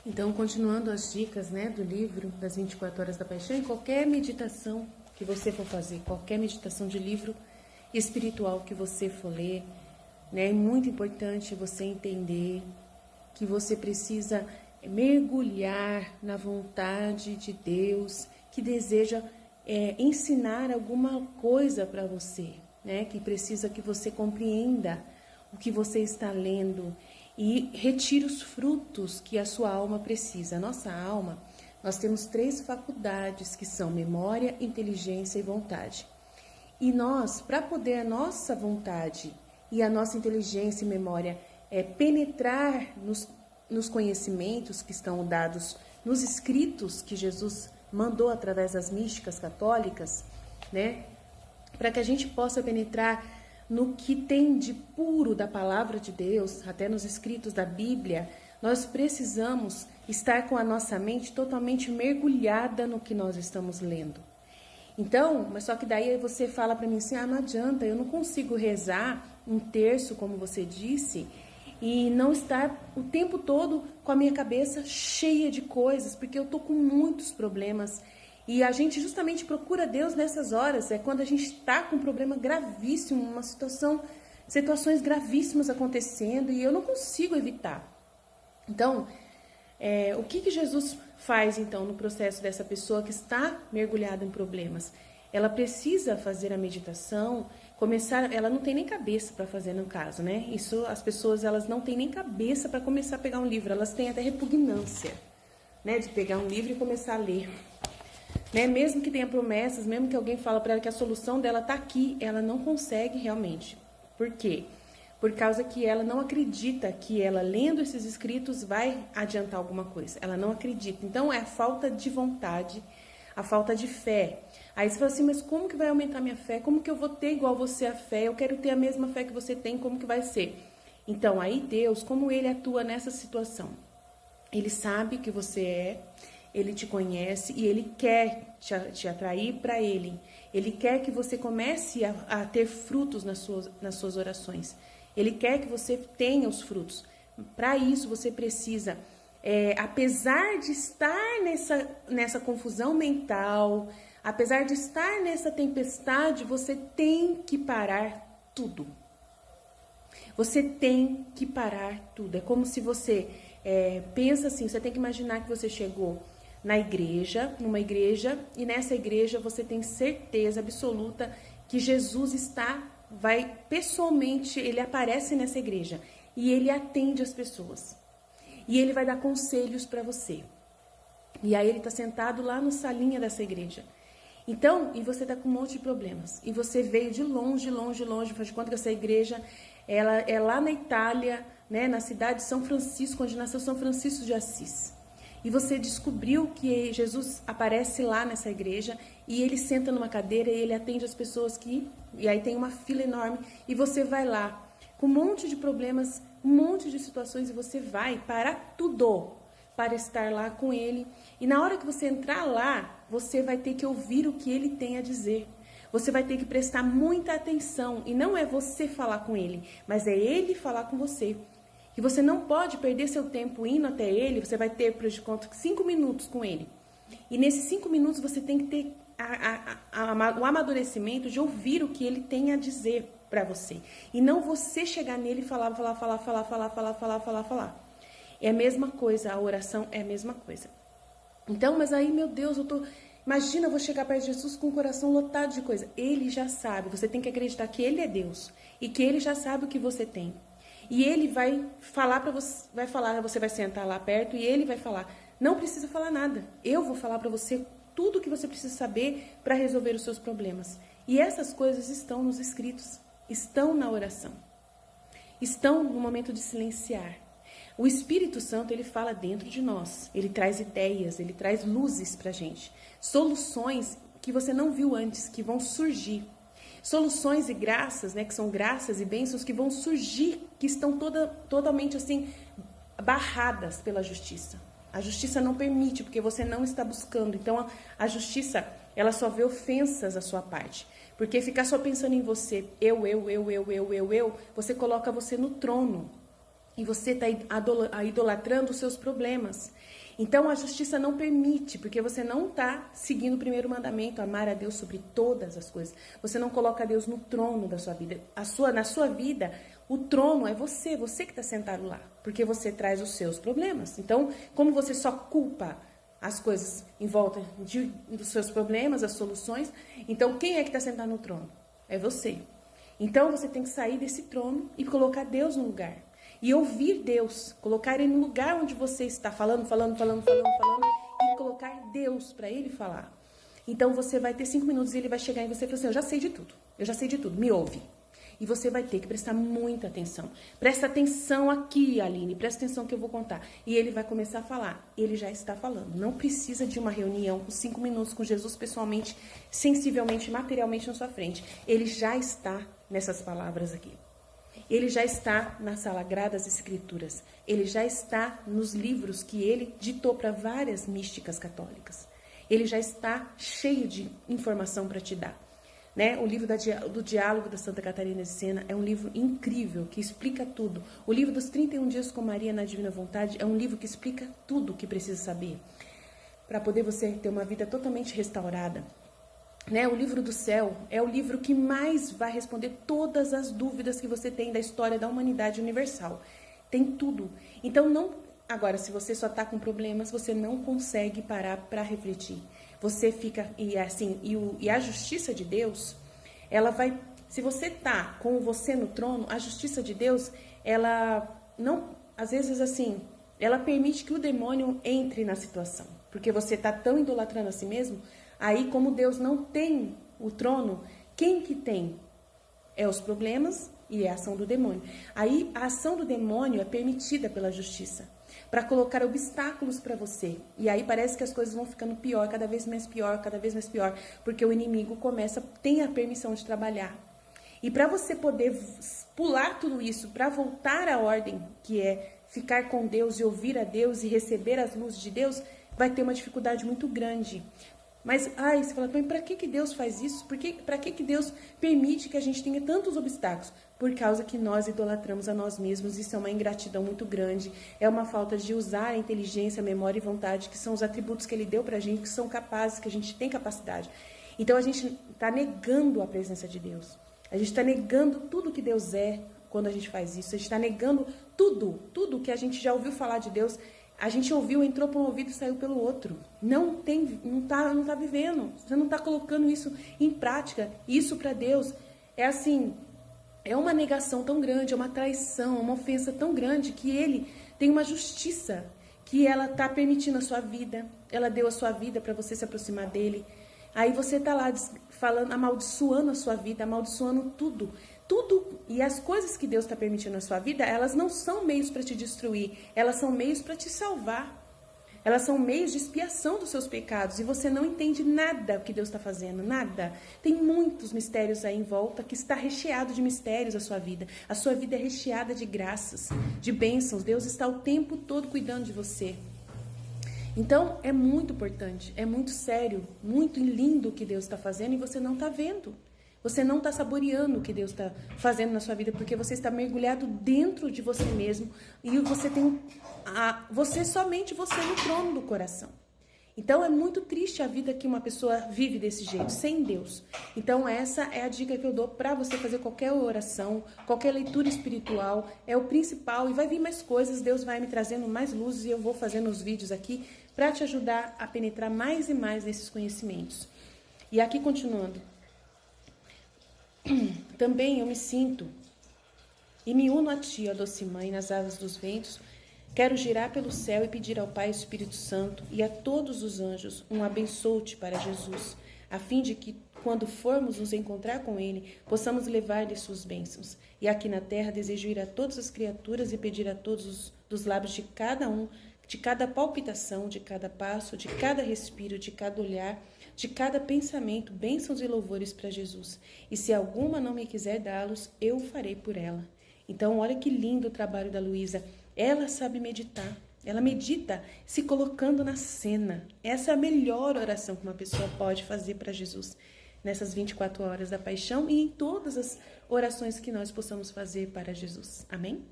Então, continuando as dicas, né, do livro das 24 Horas da Paixão, em qualquer meditação que você for fazer, qualquer meditação de livro espiritual que você for ler, né, é muito importante você entender que você precisa mergulhar na vontade de Deus, que deseja ensinar alguma coisa para você, né, que precisa que você compreenda o que você está lendo e retire os frutos que a sua alma precisa. A nossa alma, nós temos 3 faculdades que são memória, inteligência e vontade. E nós, para poder a nossa vontade e a nossa inteligência e memória penetrar nos conhecimentos que estão dados nos escritos que Jesus mandou através das místicas católicas, né, para que a gente possa penetrar no que tem de puro da palavra de Deus, até nos escritos da Bíblia, nós precisamos estar com a nossa mente totalmente mergulhada no que nós estamos lendo. Então, mas só que daí você fala para mim assim, não adianta, eu não consigo rezar um terço, como você disse, e não estar o tempo todo com a minha cabeça cheia de coisas, porque eu tô com muitos problemas. E a gente justamente procura Deus nessas horas, é quando a gente está com um problema gravíssimo, uma situações gravíssimas acontecendo e eu não consigo evitar. Então, o que Jesus faz então no processo dessa pessoa que está mergulhada em problemas? Ela precisa fazer a meditação, ela não tem nem cabeça para fazer no caso, né? Isso, as pessoas, elas não têm nem cabeça para começar a pegar um livro, elas têm até repugnância, né, de pegar um livro e começar a ler. Né? Mesmo que tenha promessas, mesmo que alguém fala para ela que a solução dela está aqui, ela não consegue realmente. Por quê? Por causa que ela não acredita que ela, lendo esses escritos, vai adiantar alguma coisa. Ela não acredita. Então, é a falta de vontade, a falta de fé. Aí você fala assim, mas como que vai aumentar minha fé? Como que eu vou ter igual você a fé? Eu quero ter a mesma fé que você tem, como que vai ser? Então, aí Deus, como Ele atua nessa situação? Ele sabe que você é, Ele te conhece e Ele quer te atrair para Ele. Ele quer que você comece a ter frutos nas suas orações. Ele quer que você tenha os frutos. Para isso, você precisa, apesar de estar nessa confusão mental, apesar de estar nessa tempestade, você tem que parar tudo. Você tem que parar tudo. É como se você pensa assim, você tem que imaginar que você chegou numa igreja, e nessa igreja você tem certeza absoluta que Jesus vai pessoalmente, ele aparece nessa igreja e ele atende as pessoas. E ele vai dar conselhos para você. E aí ele está sentado lá no salinha dessa igreja. Então, e você está com um monte de problemas. E você veio de longe, faz de conta que essa igreja ela é lá na Itália, né, na cidade de São Francisco, onde nasceu São Francisco de Assis. E você descobriu que Jesus aparece lá nessa igreja e ele senta numa cadeira e ele atende as pessoas e aí tem uma fila enorme e você vai lá com um monte de problemas, um monte de situações e você vai parar tudo para estar lá com ele. E na hora que você entrar lá, você vai ter que ouvir o que ele tem a dizer. Você vai ter que prestar muita atenção e não é você falar com ele, mas é ele falar com você. E você não pode perder seu tempo indo até ele, você vai ter, por conta, 5 minutos com ele. E nesses 5 minutos você tem que ter o amadurecimento de ouvir o que ele tem a dizer para você. E não você chegar nele e falar. É a mesma coisa, a oração é a mesma coisa. Então, mas aí, meu Deus, imagina, eu vou chegar perto de Jesus com o coração lotado de coisa. Ele já sabe, você tem que acreditar que ele é Deus e que ele já sabe o que você tem. E ele vai falar para você, você vai sentar lá perto e ele vai falar, não precisa falar nada, eu vou falar para você tudo o que você precisa saber para resolver os seus problemas. E essas coisas estão nos escritos, estão na oração, estão no momento de silenciar. O Espírito Santo, ele fala dentro de nós, ele traz ideias, ele traz luzes pra gente, soluções que você não viu antes, que vão surgir. Soluções e graças, né, que são graças e bênçãos que vão surgir, que estão totalmente assim, barradas pela justiça. A justiça não permite, porque você não está buscando. Então, a justiça, ela só vê ofensas à sua parte. Porque ficar só pensando em você, você coloca você no trono. E você está idolatrando os seus problemas. Então, a justiça não permite, porque você não está seguindo o primeiro mandamento, amar a Deus sobre todas as coisas. Você não coloca Deus no trono da sua vida. Na sua vida, o trono é você que está sentado lá, porque você traz os seus problemas. Então, como você só culpa as coisas em volta dos seus problemas, as soluções, então quem é que está sentado no trono? É você. Então, você tem que sair desse trono e colocar Deus no lugar. E ouvir Deus, colocar Ele no lugar onde você está falando, e colocar Deus para Ele falar. Então você vai ter 5 minutos e Ele vai chegar em você e falar assim, eu já sei de tudo, me ouve. E você vai ter que prestar muita atenção. Presta atenção aqui, Aline, presta atenção que eu vou contar. E Ele vai começar a falar, Ele já está falando. Não precisa de uma reunião com 5 minutos com Jesus pessoalmente, sensivelmente, materialmente na sua frente. Ele já está nessas palavras aqui. Ele já está nas Sagradas Escrituras. Ele já está nos livros que ele ditou para várias místicas católicas. Ele já está cheio de informação para te dar. Né? O livro do Diálogo da Santa Catarina de Sena é um livro incrível, que explica tudo. O livro dos 31 Dias com Maria na Divina Vontade é um livro que explica tudo o que precisa saber, para poder você ter uma vida totalmente restaurada. Né? O livro do céu é o livro que mais vai responder todas as dúvidas que você tem da história da humanidade universal. Tem tudo. Então, agora, se você só está com problemas, você não consegue parar para refletir. Você fica, e a justiça de Deus, ela vai, se você está com você no trono, a justiça de Deus, ela não, às vezes assim, ela permite que o demônio entre na situação. Porque você está tão idolatrando a si mesmo. Aí, como Deus não tem o trono, quem que tem? É os problemas e é a ação do demônio. Aí, a ação do demônio é permitida pela justiça, para colocar obstáculos para você. E aí parece que as coisas vão ficando pior, cada vez mais pior, porque o inimigo tem a permissão de trabalhar. E para você poder pular tudo isso, para voltar à ordem, que é ficar com Deus e ouvir a Deus e receber as luzes de Deus, vai ter uma dificuldade muito grande. Mas, você fala, para que Deus faz isso? Para que Deus permite que a gente tenha tantos obstáculos? Por causa que nós idolatramos a nós mesmos. Isso é uma ingratidão muito grande. É uma falta de usar a inteligência, a memória e vontade, que são os atributos que Ele deu para a gente, que são capazes, que a gente tem capacidade. Então, a gente está negando a presença de Deus. A gente está negando tudo que Deus é quando a gente faz isso. A gente está negando tudo que a gente já ouviu falar de Deus. A gente ouviu, entrou por um ouvido e saiu pelo outro. Não tá vivendo. Você não está colocando isso em prática. Isso para Deus é assim, é uma negação tão grande, é uma traição, é uma ofensa tão grande que Ele tem uma justiça que ela está permitindo a sua vida. Ela deu a sua vida para você se aproximar dele. Aí você está lá falando, amaldiçoando a sua vida, amaldiçoando tudo. E as coisas que Deus está permitindo na sua vida, elas não são meios para te destruir, elas são meios para te salvar. Elas são meios de expiação dos seus pecados e você não entende nada o que Deus está fazendo, nada. Tem muitos mistérios aí em volta que está recheado de mistérios a sua vida. A sua vida é recheada de graças, de bênçãos. Deus está o tempo todo cuidando de você. Então, é muito importante, é muito sério, muito lindo o que Deus está fazendo e você não está vendo. Você não está saboreando o que Deus está fazendo na sua vida, porque você está mergulhado dentro de você mesmo e você tem somente você no trono do coração. Então é muito triste a vida que uma pessoa vive desse jeito, sem Deus. Então essa é a dica que eu dou para você fazer qualquer oração, qualquer leitura espiritual, é o principal. E vai vir mais coisas, Deus vai me trazendo mais luzes e eu vou fazendo os vídeos aqui para te ajudar a penetrar mais e mais nesses conhecimentos. E aqui continuando. Também eu me sinto e me uno a ti, ó doce mãe, nas asas dos ventos. Quero girar pelo céu e pedir ao Pai Espírito Santo e a todos os anjos um abençoe-te para Jesus, a fim de que, quando formos nos encontrar com Ele, possamos levar-lhe suas bênçãos. E aqui na terra desejo ir a todas as criaturas e pedir a todos dos lábios de cada um, de cada palpitação, de cada passo, de cada respiro, de cada olhar, de cada pensamento, bênçãos e louvores para Jesus. E se alguma não me quiser dá-los, eu farei por ela. Então, olha que lindo o trabalho da Luísa. Ela sabe meditar. Ela medita se colocando na cena. Essa é a melhor oração que uma pessoa pode fazer para Jesus nessas 24 horas da paixão e em todas as orações que nós possamos fazer para Jesus. Amém?